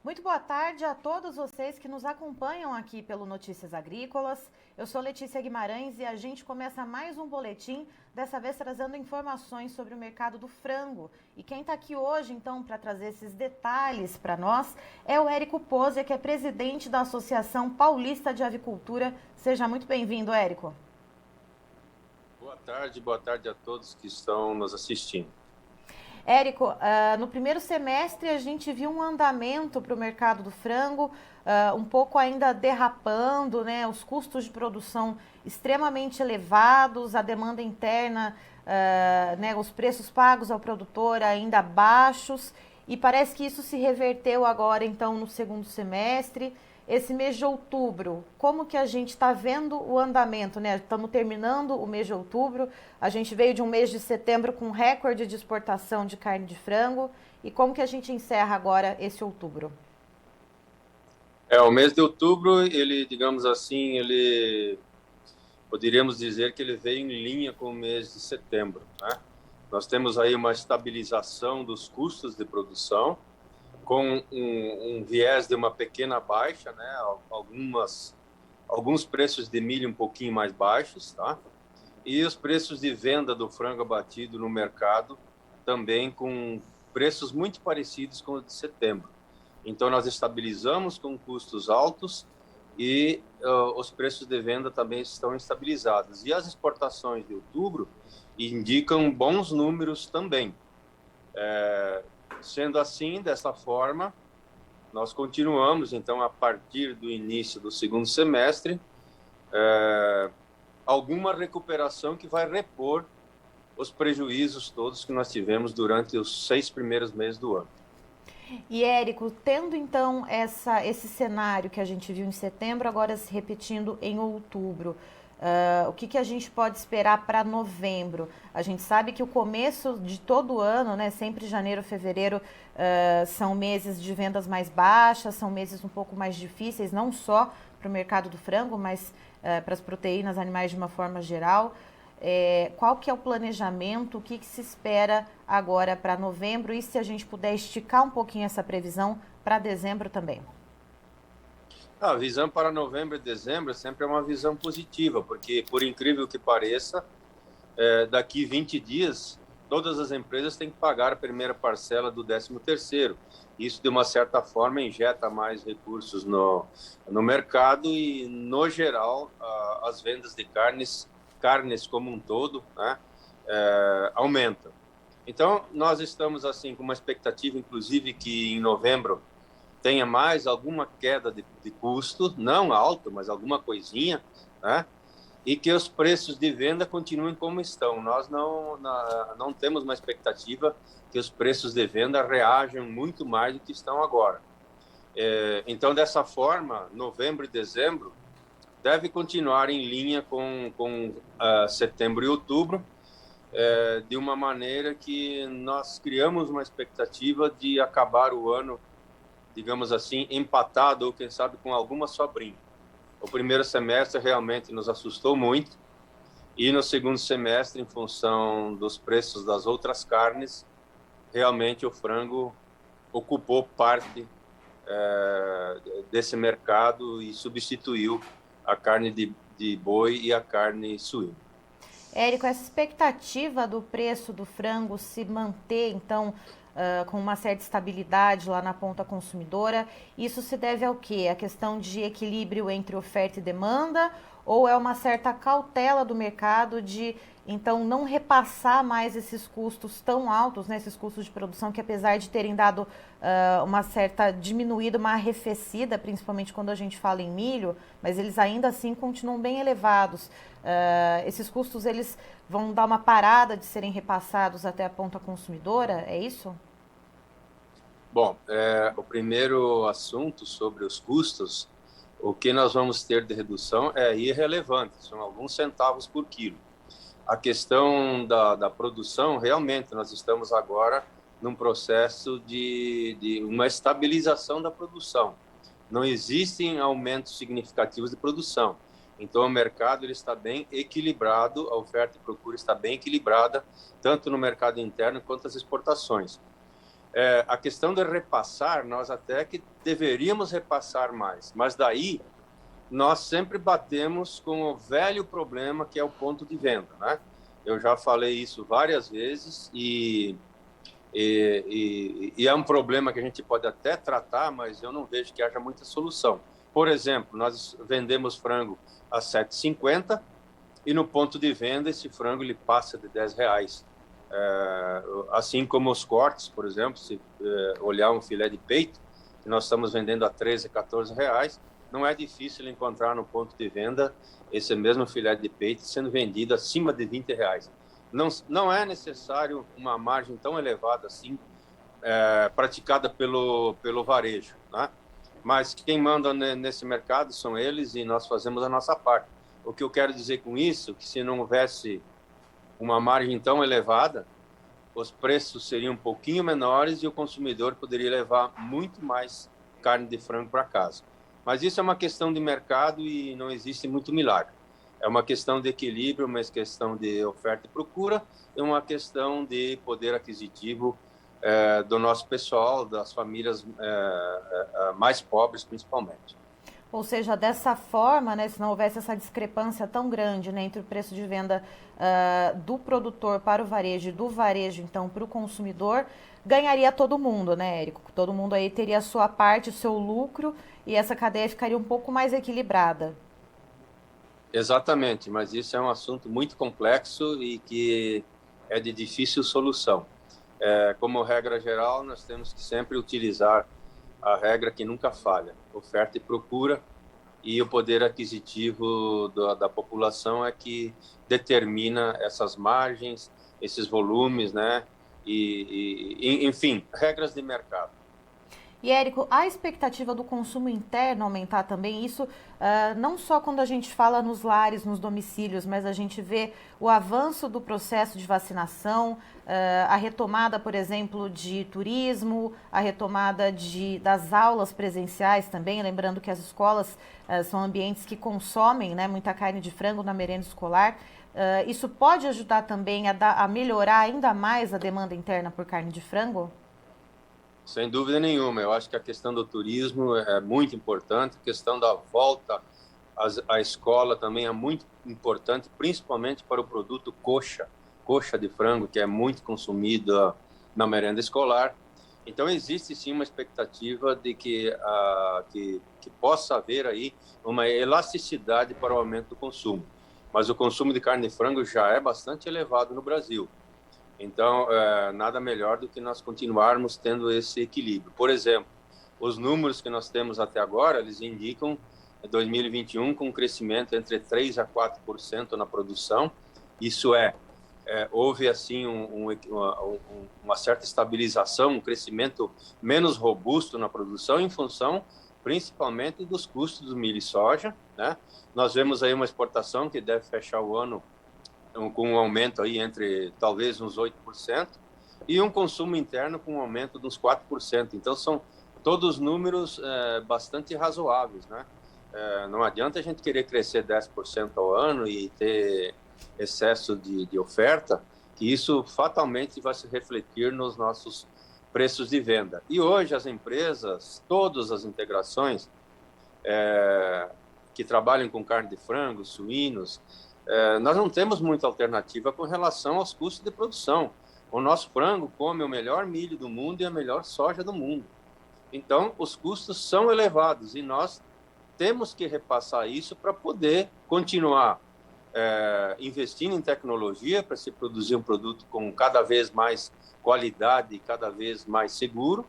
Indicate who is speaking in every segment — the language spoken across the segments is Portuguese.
Speaker 1: Muito boa tarde a todos vocês que nos acompanham aqui pelo Notícias Agrícolas. Eu sou Letícia Guimarães e a gente começa mais um boletim, dessa vez trazendo informações sobre o mercado do frango. E quem está aqui hoje, então, para trazer esses detalhes para nós é o Érico Pozia, que é presidente da Associação Paulista de Avicultura. Seja muito bem-vindo, Érico.
Speaker 2: Boa tarde a todos que estão nos assistindo.
Speaker 1: Érico, no primeiro semestre a gente viu um andamento para o mercado do frango, um pouco ainda derrapando, né? Os custos de produção extremamente elevados, a demanda interna, né? Os preços pagos ao produtor ainda baixos, e parece que isso se reverteu agora, então, no segundo semestre. Esse mês de outubro, como que a gente está vendo o andamento, né? Estamos terminando o mês de outubro, a gente veio de um mês de setembro com recorde de exportação de carne de frango, e como que a gente encerra agora esse outubro?
Speaker 2: O mês de outubro, digamos assim, poderíamos dizer que ele veio em linha com o mês de setembro, né? Nós temos aí uma estabilização dos custos de produção, com um viés de uma pequena baixa, né? Alguns preços de milho um pouquinho mais baixos, tá? E os preços de venda do frango abatido no mercado também com preços muito parecidos com os de setembro. Então, nós estabilizamos com custos altos e os preços de venda também estão estabilizados. E as exportações de outubro indicam bons números também. Sendo assim, dessa forma, nós continuamos, então, a partir do início do segundo semestre, alguma recuperação que vai repor os prejuízos todos que nós tivemos durante os 6 primeiros meses do ano.
Speaker 1: E, Érico, tendo então esse cenário que a gente viu em setembro, agora se repetindo em outubro, o que a gente pode esperar para novembro? A gente sabe que o começo de todo ano, né, sempre janeiro, fevereiro, são meses de vendas mais baixas, são meses um pouco mais difíceis, não só para o mercado do frango, mas para as proteínas animais de uma forma geral. Qual que é o planejamento, o que se espera agora para novembro, e se a gente puder esticar um pouquinho essa previsão para dezembro também?
Speaker 2: A visão para novembro e dezembro sempre é uma visão positiva, porque, por incrível que pareça, daqui 20 dias, todas as empresas têm que pagar a primeira parcela do 13º. Isso, de uma certa forma, injeta mais recursos no mercado e, no geral, as vendas de carnes como um todo, né, aumentam. Então, nós estamos assim com uma expectativa, inclusive, que em novembro tenha mais alguma queda de custo, não alto, mas alguma coisinha, né? E que os preços de venda continuem como estão. Nós não temos uma expectativa que os preços de venda reajam muito mais do que estão agora. Então, dessa forma, novembro e dezembro deve continuar em linha com setembro e outubro, de uma maneira que nós criamos uma expectativa de acabar o ano, digamos assim, empatado ou, quem sabe, com alguma sobrinha. O primeiro semestre realmente nos assustou muito e no segundo semestre, em função dos preços das outras carnes, realmente o frango ocupou parte desse mercado e substituiu a carne de boi e a carne suína.
Speaker 1: Érico, essa expectativa do preço do frango se manter, então, com uma certa estabilidade lá na ponta consumidora, isso se deve ao quê? A questão de equilíbrio entre oferta e demanda, ou é uma certa cautela do mercado de, então, não repassar mais esses custos tão altos, né, esses custos de produção que, apesar de terem dado uma certa diminuída, uma arrefecida, principalmente quando a gente fala em milho, mas eles ainda assim continuam bem elevados. Esses custos, eles vão dar uma parada de serem repassados até a ponta consumidora, é isso?
Speaker 2: Bom, o primeiro assunto sobre os custos, o que nós vamos ter de redução é irrelevante, são alguns centavos por quilo. A questão da produção, realmente, nós estamos agora num processo de uma estabilização da produção. Não existem aumentos significativos de produção. Então, o mercado ele está bem equilibrado, a oferta e procura está bem equilibrada, tanto no mercado interno quanto as exportações. A questão de repassar, nós até que deveríamos repassar mais, mas daí nós sempre batemos com o velho problema que é o ponto de venda, né? Eu já falei isso várias vezes e é um problema que a gente pode até tratar, mas eu não vejo que haja muita solução. Por exemplo, nós vendemos frango a R$ 7,50 e no ponto de venda esse frango ele passa de R$ 10. Assim como os cortes, por exemplo, se olhar um filé de peito, que nós estamos vendendo a R$ 13, R$ 14, não é difícil encontrar no ponto de venda esse mesmo filé de peito sendo vendido acima de R$ 20. Não é necessário uma margem tão elevada assim, praticada pelo varejo, né? Mas quem manda nesse mercado são eles e nós fazemos a nossa parte. O que eu quero dizer com isso, que se não houvesse uma margem tão elevada, os preços seriam um pouquinho menores e o consumidor poderia levar muito mais carne de frango para casa. Mas isso é uma questão de mercado e não existe muito milagre. É uma questão de equilíbrio, uma questão de oferta e procura e uma questão de poder aquisitivo do nosso pessoal, das famílias mais pobres, principalmente.
Speaker 1: Ou seja, dessa forma, né, se não houvesse essa discrepância tão grande, né, entre o preço de venda do produtor para o varejo e do varejo, então, para o consumidor, ganharia todo mundo, né, Érico? Todo mundo aí teria a sua parte, o seu lucro, e essa cadeia ficaria um pouco mais equilibrada.
Speaker 2: Exatamente, mas isso é um assunto muito complexo e que é de difícil solução. Como regra geral, nós temos que sempre utilizar a regra que nunca falha, oferta e procura, e o poder aquisitivo da população é que determina essas margens, esses volumes, né? Enfim, regras de mercado.
Speaker 1: E, Érico, a expectativa do consumo interno aumentar também, isso não só quando a gente fala nos lares, nos domicílios, mas a gente vê o avanço do processo de vacinação, a retomada, por exemplo, de turismo, a retomada das aulas presenciais também, lembrando que as escolas são ambientes que consomem, né, muita carne de frango na merenda escolar. Isso pode ajudar também a melhorar ainda mais a demanda interna por carne de frango?
Speaker 2: Sem dúvida nenhuma, eu acho que a questão do turismo é muito importante, a questão da volta à escola também é muito importante, principalmente para o produto coxa de frango, que é muito consumido na merenda escolar. Então, existe sim uma expectativa de que possa haver aí uma elasticidade para o aumento do consumo. Mas o consumo de carne de frango já é bastante elevado no Brasil. Então, nada melhor do que nós continuarmos tendo esse equilíbrio. Por exemplo, os números que nós temos até agora, eles indicam 2021 com um crescimento entre 3% a 4% na produção. Isso houve assim uma certa estabilização, um crescimento menos robusto na produção em função principalmente dos custos do milho e soja, né? Nós vemos aí uma exportação que deve fechar o ano com um aumento aí entre talvez uns 8%, e um consumo interno com um aumento de uns 4%. Então, são todos números bastante razoáveis, né? Não adianta a gente querer crescer 10% ao ano e ter excesso de oferta, que isso fatalmente vai se refletir nos nossos preços de venda. E hoje as empresas, todas as integrações que trabalham com carne de frango, suínos, nós não temos muita alternativa com relação aos custos de produção. O nosso frango come o melhor milho do mundo e a melhor soja do mundo. Então, os custos são elevados e nós temos que repassar isso para poder continuar investindo em tecnologia para se produzir um produto com cada vez mais qualidade e cada vez mais seguro,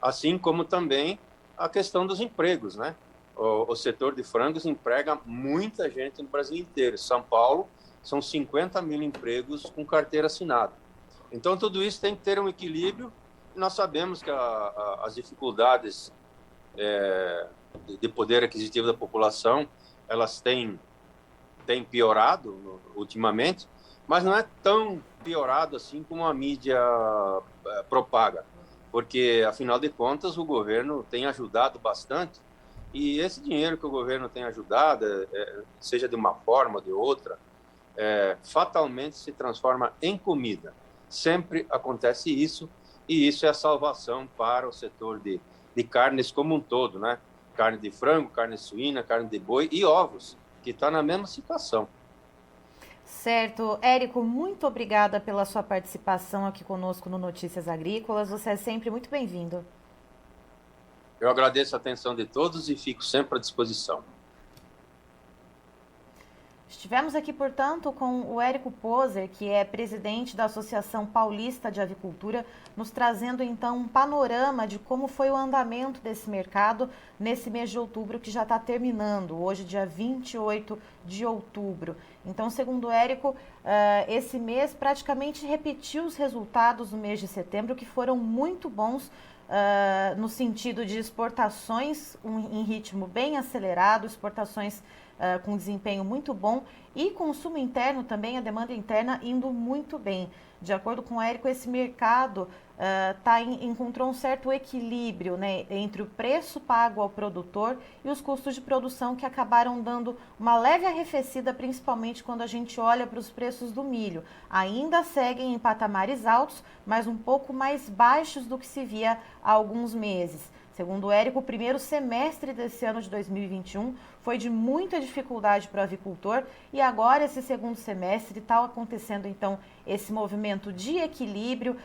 Speaker 2: assim como também a questão dos empregos, né? O setor de frangos emprega muita gente no Brasil inteiro. São Paulo são 50 mil empregos com carteira assinada. Então, tudo isso tem que ter um equilíbrio. Nós sabemos que as dificuldades de poder aquisitivo da população, elas têm piorado ultimamente, mas não é tão piorado assim como a mídia propaga, porque, afinal de contas, o governo tem ajudado bastante. E esse dinheiro que o governo tem ajudado, seja de uma forma ou de outra, fatalmente se transforma em comida. Sempre acontece isso, e isso é a salvação para o setor de carnes como um todo, né? Carne de frango, carne suína, carne de boi e ovos, que está na mesma situação.
Speaker 1: Certo. Érico, muito obrigada pela sua participação aqui conosco no Notícias Agrícolas. Você é sempre muito bem-vindo.
Speaker 2: Eu agradeço a atenção de todos e fico sempre à disposição.
Speaker 1: Estivemos aqui, portanto, com o Érico Poser, que é presidente da Associação Paulista de Avicultura, nos trazendo então um panorama de como foi o andamento desse mercado nesse mês de outubro que já está terminando, hoje dia 28 de outubro. Então, segundo o Érico, esse mês praticamente repetiu os resultados do mês de setembro, que foram muito bons no sentido de exportações em ritmo bem acelerado, exportações com desempenho muito bom e consumo interno também, a demanda interna indo muito bem. De acordo com o Érico, esse mercado encontrou um certo equilíbrio, né, entre o preço pago ao produtor e os custos de produção, que acabaram dando uma leve arrefecida, principalmente quando a gente olha para os preços do milho. Ainda seguem em patamares altos, mas um pouco mais baixos do que se via há alguns meses. Segundo o Érico, o primeiro semestre desse ano de 2021 foi de muita dificuldade para o avicultor e agora esse segundo semestre está acontecendo então esse movimento de equilíbrio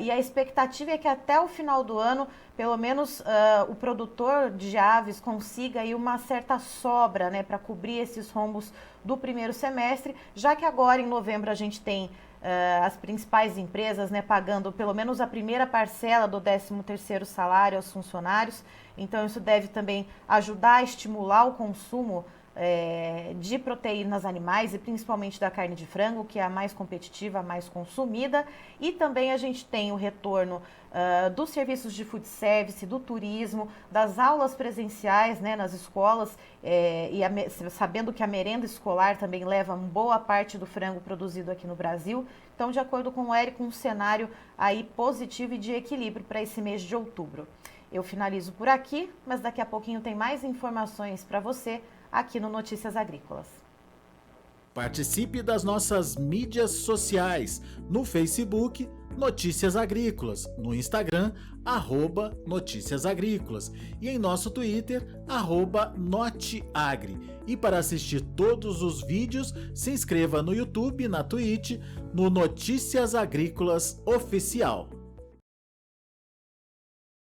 Speaker 1: e a expectativa é que até o final do ano, pelo menos o produtor de aves consiga aí uma certa sobra, né, para cobrir esses rombos do primeiro semestre, já que agora em novembro a gente tem as principais empresas, né, pagando pelo menos a primeira parcela do 13º salário aos funcionários. Então isso deve também ajudar a estimular o consumo de proteínas animais e principalmente da carne de frango, que é a mais competitiva, a mais consumida. E também a gente tem o retorno dos serviços de food service, do turismo, das aulas presenciais, né, nas escolas, sabendo que a merenda escolar também leva uma boa parte do frango produzido aqui no Brasil. Então, de acordo com o Érico, um cenário aí positivo e de equilíbrio para esse mês de outubro. Eu finalizo por aqui, mas daqui a pouquinho tem mais informações para você aqui no Notícias Agrícolas.
Speaker 3: Participe das nossas mídias sociais, no Facebook, Notícias Agrícolas, no Instagram, @Notícias Agrícolas e em nosso Twitter, @Noteagri. E para assistir todos os vídeos, se inscreva no YouTube, na Twitch, no Notícias Agrícolas Oficial.